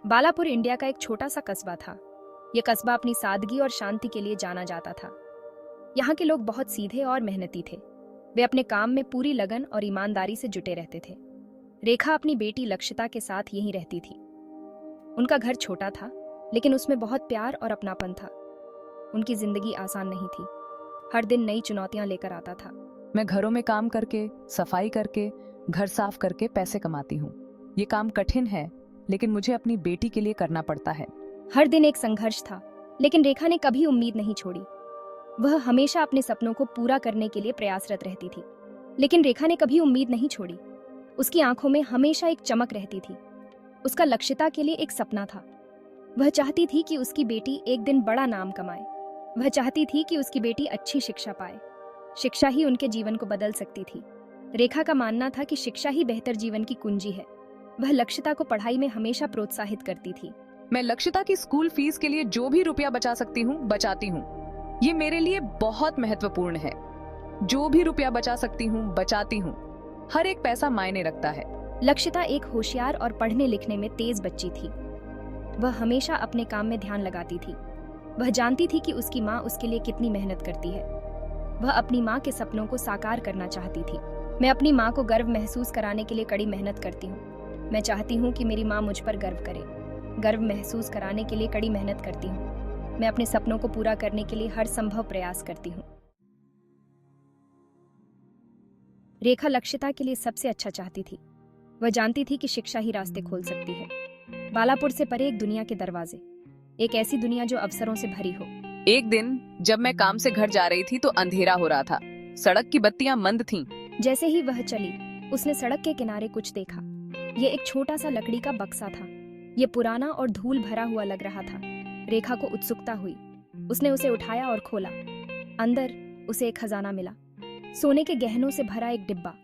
Balapur India का एक छोटा सा कस्बा था। यह कस्बा अपनी सादगी और शांति के लिए जाना जाता था। यहाँ के लोग बहुत सीधे और मेहनती थे। वे अपने काम में पूरी लगन और ईमानदारी से जुटे रहते थे। रेखा अपनी बेटी लक्षिता के साथ यहीं रहती थी। उनका घर छोटा था, लेकिन उसमें बहुत प्यार और अपनापन था। उनकी जिंदगी आसान नहीं थी। हर दिन नई चुनौतियां लेकर आता था। मैं घरों में काम करके, सफाई करके, घर साफ करके पैसे कमाती हूँ। ये काम कठिन है, लेकिन मुझे अपनी बेटी के लिए करना पड़ता है। हर दिन एक संघर्ष था, लेकिन रेखा ने कभी उम्मीद नहीं छोड़ी। वह हमेशा अपने सपनों को पूरा करने के लिए प्रयासरत रहती थी। लेकिन रेखा ने कभी उम्मीद नहीं छोड़ी। उसकी आंखों में हमेशा एक चमक रहती थी। उसका लक्षिता के लिए एक सपना था। वह चाहती थी कि उसकी बेटी एक दिन बड़ा नाम कमाए। वह चाहती थी कि उसकी बेटी अच्छी शिक्षा पाए। शिक्षा ही उनके जीवन को बदल सकती थी। रेखा का मानना था कि शिक्षा ही बेहतर जीवन की कुंजी है। वह लक्षिता को पढ़ाई में हमेशा प्रोत्साहित करती थी। मैं लक्षिता की स्कूल फीस के लिए जो भी रुपया बचा सकती हूँ, बचाती हूँ। ये मेरे लिए बहुत महत्वपूर्ण है। जो भी रुपया बचा सकती हूँ, बचाती हूँ। हर एक पैसा मायने रखता है। लक्षिता एक होशियार और पढ़ने लिखने में तेज बच्ची थी। वह हमेशा अपने काम में ध्यान लगाती थी। वह जानती थी कि उसकी माँ उसके लिए कितनी मेहनत करती है। वह अपनी माँ के सपनों को साकार करना चाहती थी। मैं अपनी माँ को गर्व महसूस कराने के लिए कड़ी मेहनत करती हूँ। मैं चाहती हूँ कि मेरी माँ मुझ पर गर्व करे। गर्व महसूस कराने के लिए कड़ी मेहनत करती हूँ। मैं अपने सपनों को पूरा करने के लिए हर संभव प्रयास करती हूँ। रेखा लक्षिता के लिए सबसे अच्छा चाहती थी। वह जानती थी कि शिक्षा ही रास्ते खोल सकती है। बालापुर से परे एक दुनिया के दरवाजे, एक ऐसी दुनिया जो अवसरों से भरी हो। एक दिन जब मैं काम से घर जा रही थी तो अंधेरा हो रहा था। सड़क की बत्तियां मंद थीं। जैसे ही वह चली, उसने सड़क के किनारे कुछ देखा। ये एक छोटा सा लकड़ी का बक्सा था। ये पुराना और धूल भरा हुआ लग रहा था। रेखा को उत्सुकता हुई। उसने उसे उठाया और खोला। अंदर उसे एक खजाना मिला, सोने के गहनों से भरा एक डिब्बा।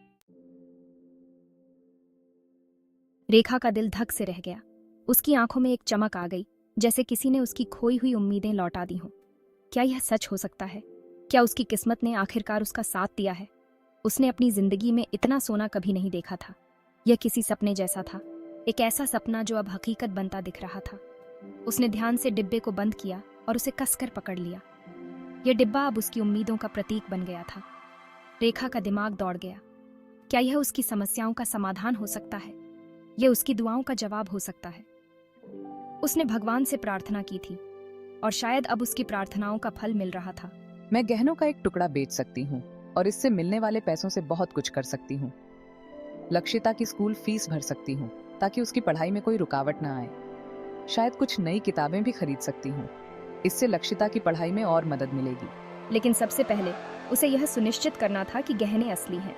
रेखा का दिल धक से रह गया। उसकी आंखों में एक चमक आ गई, जैसे किसी ने उसकी खोई हुई उम्मीदें लौटा दी हों। क्या यह सच हो सकता है? क्या उसकी किस्मत ने आखिरकार उसका साथ दिया है? उसने अपनी जिंदगी में इतना सोना कभी नहीं देखा था। यह किसी सपने जैसा था, एक ऐसा सपना जो अब हकीकत बनता दिख रहा था। उसने ध्यान से डिब्बे को बंद किया और उसे कसकर पकड़ लिया। यह डिब्बा अब उसकी उम्मीदों का प्रतीक बन गया था। रेखा का दिमाग दौड़ गया। क्या यह उसकी समस्याओं का समाधान हो सकता है? यह उसकी दुआओं का जवाब हो सकता है? उसने भगवान से प्रार्थना की थी, और शायद अब उसकी प्रार्थनाओं का फल मिल रहा था। मैं गहनों का एक टुकड़ा बेच सकती हूँ और इससे मिलने वाले पैसों से बहुत कुछ कर सकती हूँ। लक्षिता की स्कूल फीस भर सकती हूँ ताकि उसकी पढ़ाई में कोई रुकावट ना आए। शायद कुछ नई किताबें भी खरीद सकती हूँ। इससे लक्षिता की पढ़ाई में और मदद मिलेगी। लेकिन सबसे पहले उसे यह सुनिश्चित करना था कि गहने असली हैं।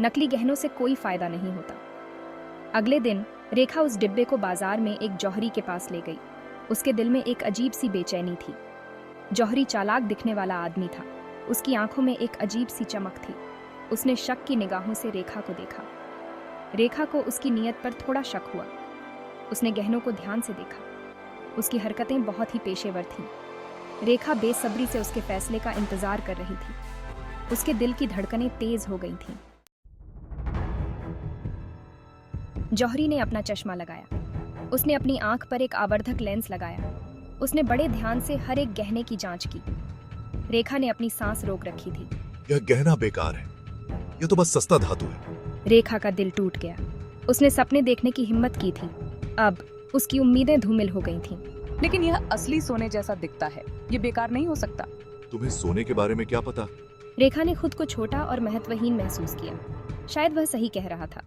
नकली गहनों से कोई फायदा नहीं होता। अगले दिन रेखा उस डिब्बे को बाजार में एक जौहरी के पास ले गई। उसके दिल में एक अजीब सी बेचैनी थी। जौहरी चालाक दिखने वाला आदमी था। उसकी आंखों में एक अजीब सी चमक थी। उसने शक की निगाहों से रेखा को देखा। रेखा को उसकी नीयत पर थोड़ा शक हुआ। उसने गहनों को ध्यान से देखा। उसकी हरकतें बहुत ही पेशेवर थीं। रेखा बेसब्री से उसके फैसले का इंतजार कर रही थी। उसके दिल की धड़कनें तेज हो गई थीं। जौहरी ने अपना चश्मा लगाया। उसने अपनी आंख पर एक आवर्धक लेंस लगाया। उसने बड़े ध्यान से हर एक गहने की जांच की। रेखा ने अपनी सांस रोक रखी थी। यह गहना बेकार है। यह तो बस सस्ता धातु है। रेखा का दिल टूट गया। उसने सपने देखने की हिम्मत की थी। अब उसकी उम्मीदें धूमिल हो गई थीं। लेकिन यह असली सोने जैसा दिखता है। ये बेकार नहीं हो सकता। तुम्हें सोने के बारे में क्या पता? रेखा ने खुद को छोटा और महत्वहीन महसूस किया। शायद वह सही कह रहा था।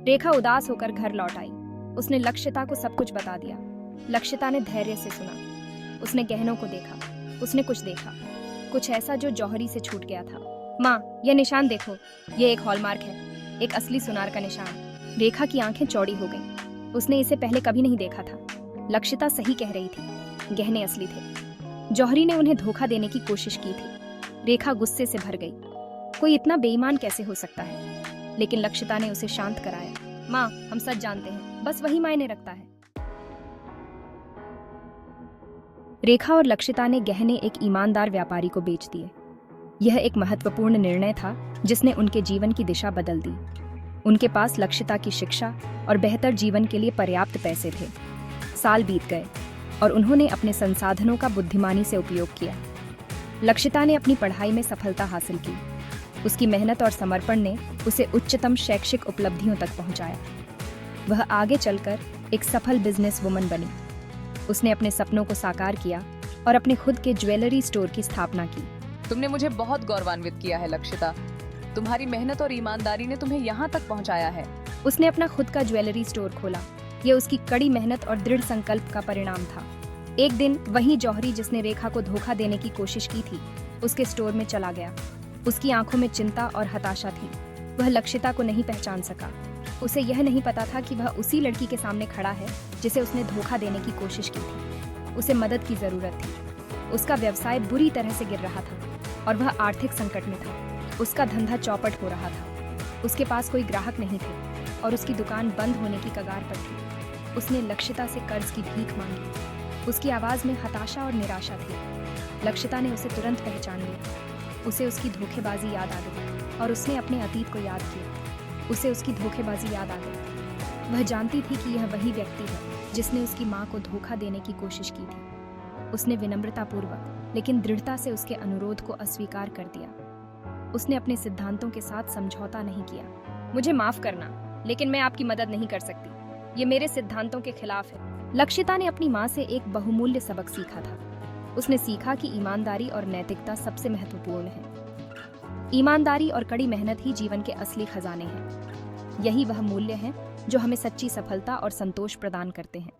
रेखा उदास होकर घर लौट आई। उसने लक्षिता को सब कुछ बता दिया। लक्षिता ने धैर्य से सुना। उसने गहनों को देखा। उसने कुछ देखा, कुछ ऐसा जो जौहरी से छूट गया था। माँ, यह निशान देखो। यह एक हॉलमार्क है, एक असली सुनार का निशान। रेखा की आंखें चौड़ी हो गईं। उसने इसे पहले कभी नहीं देखा था। लक्षिता सही कह रही थी, गहने असली थे। जौहरी ने उन्हें धोखा देने की कोशिश की थी। रेखा गुस्से से भर गई। कोई इतना बेईमान कैसे हो सकता है? लेकिन लक्षिता ने उसे शांत कराया। माँ, हम सच जानते हैं, बस वही मायने रखता है। रेखा और लक्षिता ने गहने एक ईमानदार व्यापारी को बेच दिए। यह एक महत्वपूर्ण निर्णय था जिसने उनके जीवन की दिशा बदल दी। उनके पास लक्षिता की शिक्षा और बेहतर जीवन के लिए पर्याप्त पैसे थे। साल बीत गए और उन्होंने अपने संसाधनों का बुद्धिमानी से उपयोग किया। लक्षिता ने अपनी पढ़ाई में सफलता हासिल की। उसकी मेहनत और समर्पण ने उसे उच्चतम शैक्षिक उपलब्धियों तक पहुंचाया। वह आगे चलकर एक सफल बिजनेस वुमन बनी। उसने अपने सपनों को साकार किया और अपने खुद के ज्वेलरी स्टोर की स्थापना की। तुमने मुझे बहुत गौरवान्वित किया है लक्षिता। तुम्हारी मेहनत और ईमानदारी ने तुम्हें यहाँ तक पहुँचाया है। उसने अपना खुद का ज्वेलरी स्टोर खोला। यह उसकी कड़ी मेहनत और दृढ़ संकल्प का परिणाम था। एक दिन वही जौहरी जिसने रेखा को धोखा देने की कोशिश की थी, उसके स्टोर में चला गया। उसकी आंखों में चिंता और हताशा थी। वह लक्षिता को नहीं पहचान सका। उसे यह नहीं पता था कि वह उसी लड़की के सामने खड़ा है जिसे उसने धोखा देने की कोशिश की थी। उसे मदद की जरूरत थी। उसका व्यवसाय बुरी तरह से गिर रहा था और वह आर्थिक संकट में था। उसका धंधा चौपट हो रहा था। उसके पास कोई ग्राहक नहीं थे और उसकी दुकान बंद होने की कगार पर थी। उसने लक्षिता से कर्ज की भीख मांगी। उसकी आवाज में हताशा और निराशा थी। लक्षिता ने उसे तुरंत पहचान लिया। उसे उसकी धोखेबाजी याद आ गई और उसने अपने अतीत को याद किया। उसे उसकी धोखेबाजी याद आ गई। वह जानती थी कि यह वही व्यक्ति है जिसने उसकी मां को धोखा देने की कोशिश की थी। उसने विनम्रतापूर्वक लेकिन दृढ़ता से उसके अनुरोध को अस्वीकार कर दिया। उसने अपने सिद्धांतों के साथ समझौता नहीं किया। मुझे माफ करना, लेकिन मैं आपकी मदद नहीं कर सकती। ये मेरे सिद्धांतों के खिलाफ है। लक्षिता ने अपनी मां से एक बहुमूल्य सबक सीखा था। उसने सीखा कि ईमानदारी और नैतिकता सबसे महत्वपूर्ण है। ईमानदारी और कड़ी मेहनत ही जीवन के असली खजाने हैं। यही वह मूल्य हैं जो हमें सच्ची सफलता और संतोष प्रदान करते हैं।